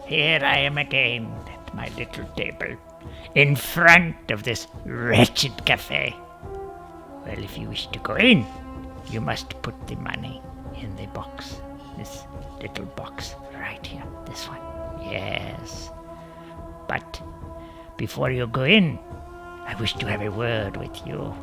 here I am again at my little table, in front of this wretched cafe. Well, if you wish to go in, you must put the money in the box. This little box right here, this one. Yes. But before you go in, I wish to have a word with you.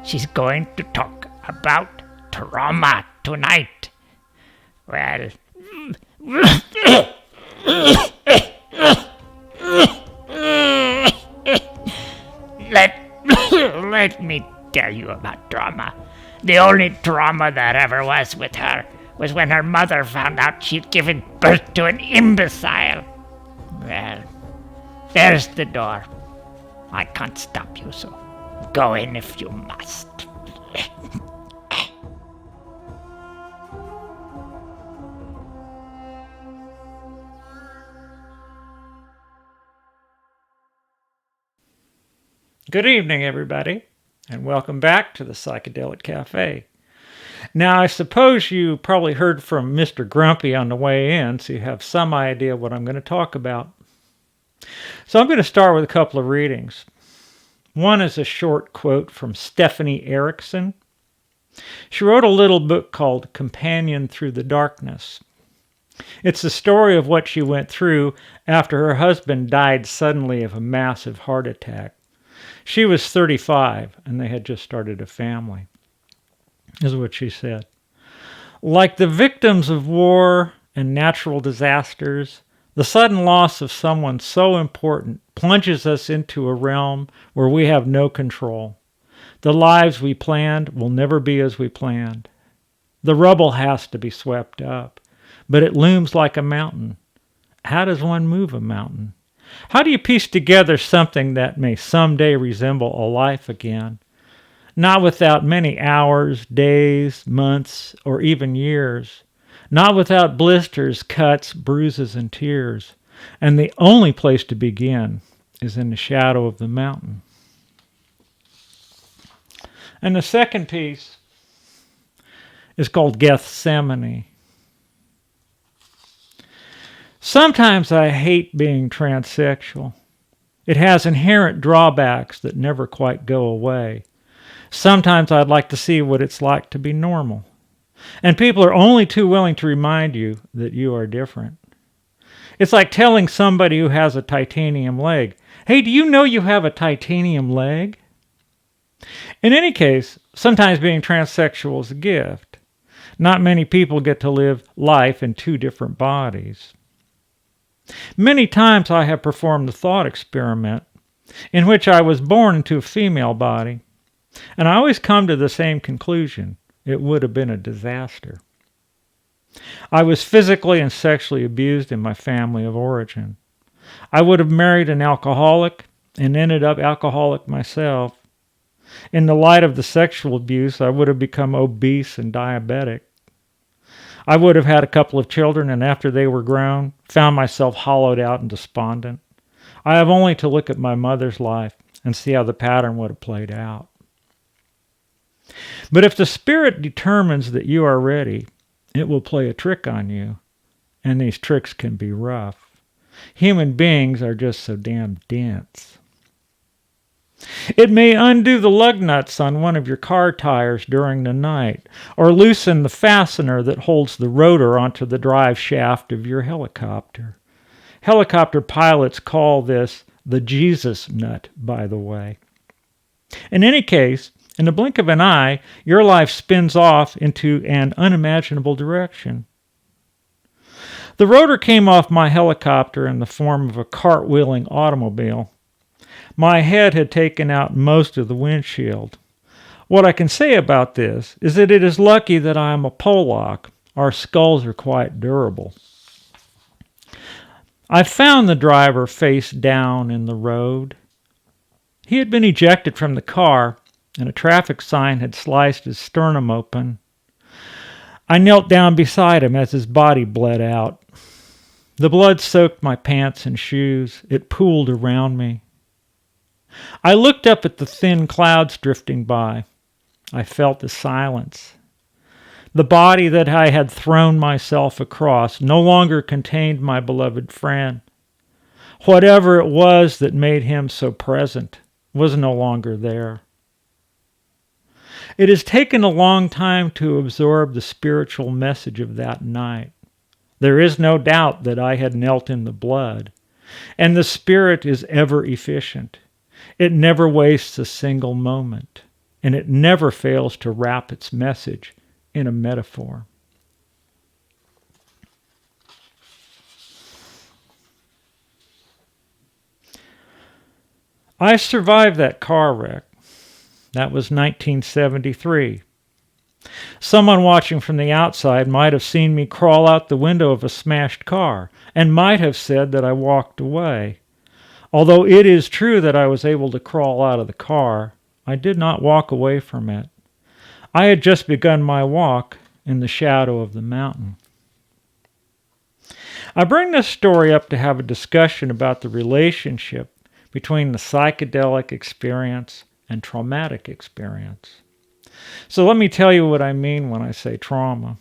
She's going to talk about trauma tonight. Well, let me tell you about trauma. The only trauma that ever was with her was when her mother found out she'd given birth to an imbecile. Well, there's the door. I can't stop you, so go in if you must. Good evening, everybody, and welcome back to the Psychedelic Cafe. Now, I suppose you probably heard from Mr. Grumpy on the way in, so you have some idea what I'm going to talk about. So I'm going to start with a couple of readings. One is a short quote from Stephanie Erickson. She wrote a little book called Companion Through the Darkness. It's the story of what she went through after her husband died suddenly of a massive heart attack. She was 35, and they had just started a family, is what she said. Like the victims of war and natural disasters, the sudden loss of someone so important plunges us into a realm where we have no control. The lives we planned will never be as we planned. The rubble has to be swept up, but it looms like a mountain. How does one move a mountain? How do you piece together something that may someday resemble a life again? Not without many hours, days, months, or even years. Not without blisters, cuts, bruises, and tears. And the only place to begin is in the shadow of the mountain. And the second piece is called Gethsemane. Sometimes I hate being transsexual. It has inherent drawbacks that never quite go away. Sometimes I'd like to see what it's like to be normal. And people are only too willing to remind you that you are different. It's like telling somebody who has a titanium leg, "Hey, do you know you have a titanium leg?" In any case, sometimes being transsexual is a gift. Not many people get to live life in two different bodies. Many times I have performed the thought experiment in which I was born into a female body, and I always come to the same conclusion. It would have been a disaster. I was physically and sexually abused in my family of origin. I would have married an alcoholic and ended up alcoholic myself. In the light of the sexual abuse, I would have become obese and diabetic. I would have had a couple of children, and after they were grown, found myself hollowed out and despondent. I have only to look at my mother's life and see how the pattern would have played out. But if the Spirit determines that you are ready, it will play a trick on you, and these tricks can be rough. Human beings are just so damn dense. It may undo the lug nuts on one of your car tires during the night, or loosen the fastener that holds the rotor onto the drive shaft of your helicopter. Helicopter pilots call this the Jesus nut, by the way. In any case, in the blink of an eye, your life spins off into an unimaginable direction. The rotor came off my helicopter in the form of a cartwheeling automobile. My head had taken out most of the windshield. What I can say about this is that it is lucky that I am a Pollock. Our skulls are quite durable. I found the driver face down in the road. He had been ejected from the car, and a traffic sign had sliced his sternum open. I knelt down beside him as his body bled out. The blood soaked my pants and shoes. It pooled around me. I looked up at the thin clouds drifting by. I felt the silence. The body that I had thrown myself across no longer contained my beloved friend. Whatever it was that made him so present was no longer there. It has taken a long time to absorb the spiritual message of that night. There is no doubt that I had knelt in the blood, and the Spirit is ever efficient. It never wastes a single moment, and it never fails to wrap its message in a metaphor. I survived that car wreck. That was 1973. Someone watching from the outside might have seen me crawl out the window of a smashed car and might have said that I walked away. Although it is true that I was able to crawl out of the car, I did not walk away from it. I had just begun my walk in the shadow of the mountain. I bring this story up to have a discussion about the relationship between the psychedelic experience and traumatic experience. So let me tell you what I mean when I say trauma.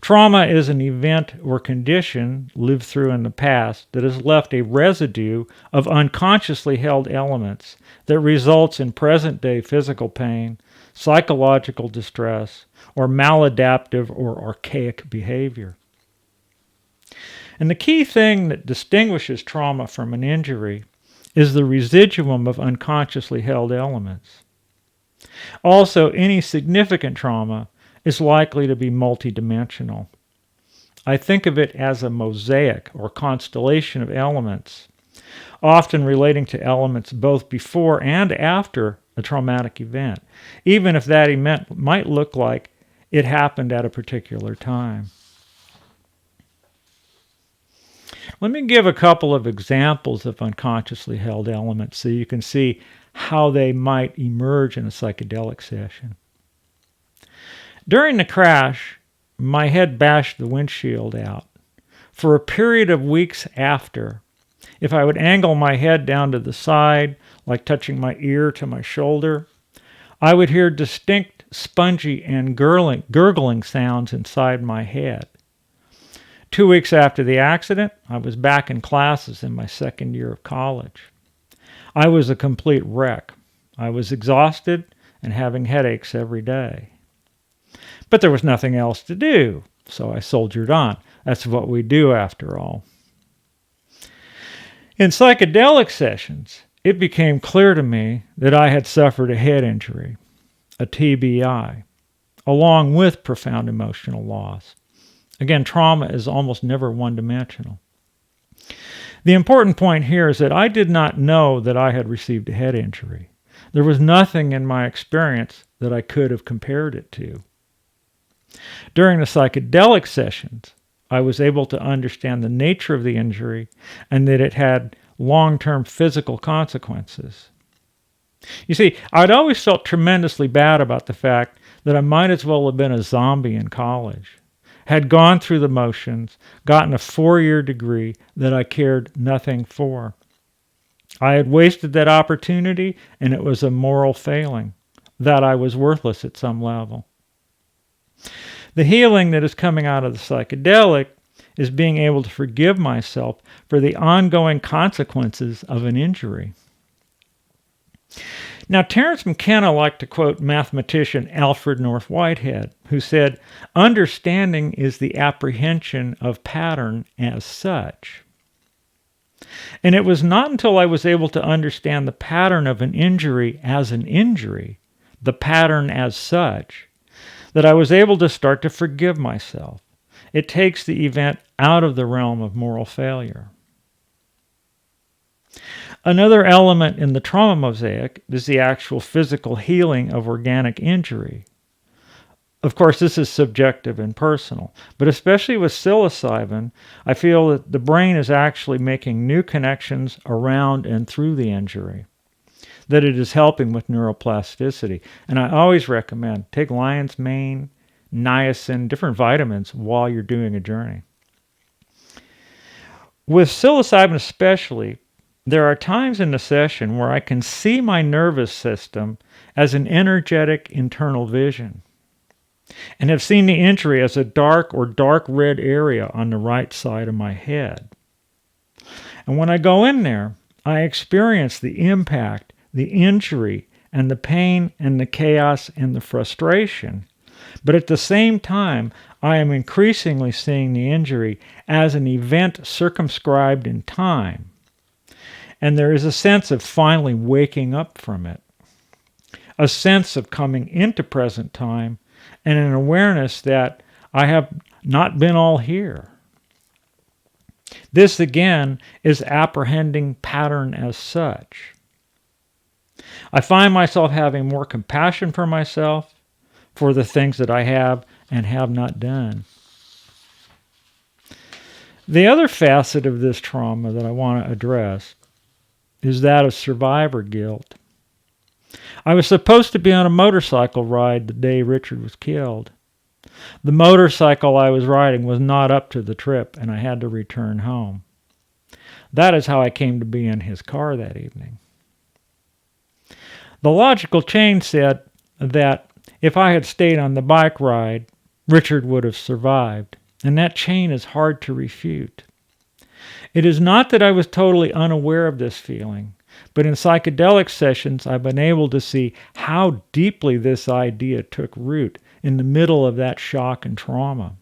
Trauma is an event or condition lived through in the past that has left a residue of unconsciously held elements that results in present-day physical pain, psychological distress, or maladaptive or archaic behavior. And the key thing that distinguishes trauma from an injury is the residuum of unconsciously held elements. Also, any significant trauma is likely to be multidimensional. I think of it as a mosaic or constellation of elements, often relating to elements both before and after a traumatic event, even if that event might look like it happened at a particular time. Let me give a couple of examples of unconsciously held elements so you can see how they might emerge in a psychedelic session. During the crash, my head bashed the windshield out. For a period of weeks after, if I would angle my head down to the side, like touching my ear to my shoulder, I would hear distinct spongy and gurgling sounds inside my head. 2 weeks after the accident, I was back in classes in my second year of college. I was a complete wreck. I was exhausted and having headaches every day. But there was nothing else to do, so I soldiered on. That's what we do after all. In psychedelic sessions, it became clear to me that I had suffered a head injury, a TBI, along with profound emotional loss. Again, trauma is almost never one-dimensional. The important point here is that I did not know that I had received a head injury. There was nothing in my experience that I could have compared it to. During the psychedelic sessions, I was able to understand the nature of the injury and that it had long-term physical consequences. You see, I'd always felt tremendously bad about the fact that I might as well have been a zombie in college. Had gone through the motions, gotten a 4-year degree that I cared nothing for. I had wasted that opportunity, and it was a moral failing, that I was worthless at some level. The healing that is coming out of the psychedelic is being able to forgive myself for the ongoing consequences of an injury. Now, Terence McKenna liked to quote mathematician Alfred North Whitehead, who said, "Understanding is the apprehension of pattern as such." And it was not until I was able to understand the pattern of an injury, the pattern as such, that I was able to start to forgive myself. It takes the event out of the realm of moral failure. Another element in the trauma mosaic is the actual physical healing of organic injury. Of course, this is subjective and personal, but especially with psilocybin, I feel that the brain is actually making new connections around and through the injury, that it is helping with neuroplasticity. And I always recommend take lion's mane, niacin, different vitamins while you're doing a journey. With psilocybin especially, there are times in the session where I can see my nervous system as an energetic internal vision. and have seen the injury as a dark or dark red area on the right side of my head. And when I go in there, I experience the impact, the injury, and the pain and the chaos and the frustration. But at the same time, I am increasingly seeing the injury as an event circumscribed in time. And there is a sense of finally waking up from it, a sense of coming into present time, and an awareness that I have not been all here. This, again, is apprehending pattern as such. I find myself having more compassion for myself, for the things that I have and have not done. The other facet of this trauma that I want to address is that of survivor guilt. I was supposed to be on a motorcycle ride the day Richard was killed. The motorcycle I was riding was not up to the trip, and I had to return home. That is how I came to be in his car that evening. The logical chain said that if I had stayed on the bike ride, Richard would have survived, and that chain is hard to refute. It is not that I was totally unaware of this feeling, but in psychedelic sessions I've been able to see how deeply this idea took root in the middle of that shock and trauma.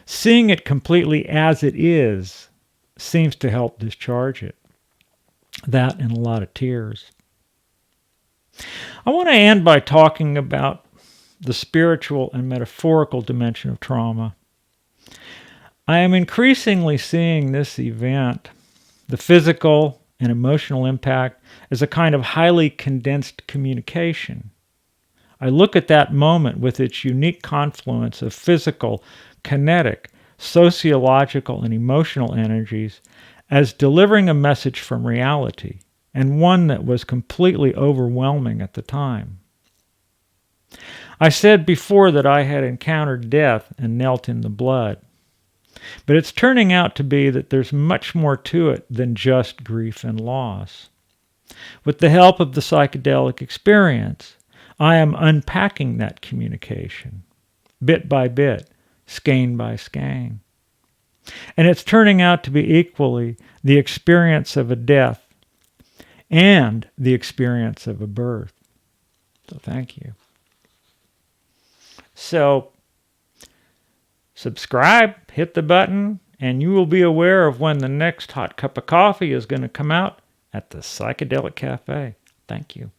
Seeing it completely as it is seems to help discharge it. That and a lot of tears. I want to end by talking about the spiritual and metaphorical dimension of trauma. I am increasingly seeing this event, the physical and emotional impact, as a kind of highly condensed communication. I look at that moment with its unique confluence of physical, kinetic, sociological, and emotional energies as delivering a message from reality, and one that was completely overwhelming at the time. I said before that I had encountered death and knelt in the blood, but it's turning out to be that there's much more to it than just grief and loss. With the help of the psychedelic experience, I am unpacking that communication, bit by bit, skein by skein. And it's turning out to be equally the experience of a death and the experience of a birth. So thank you. So subscribe, hit the button, and you will be aware of when the next hot cup of coffee is going to come out at the Psychedelic Cafe. Thank you.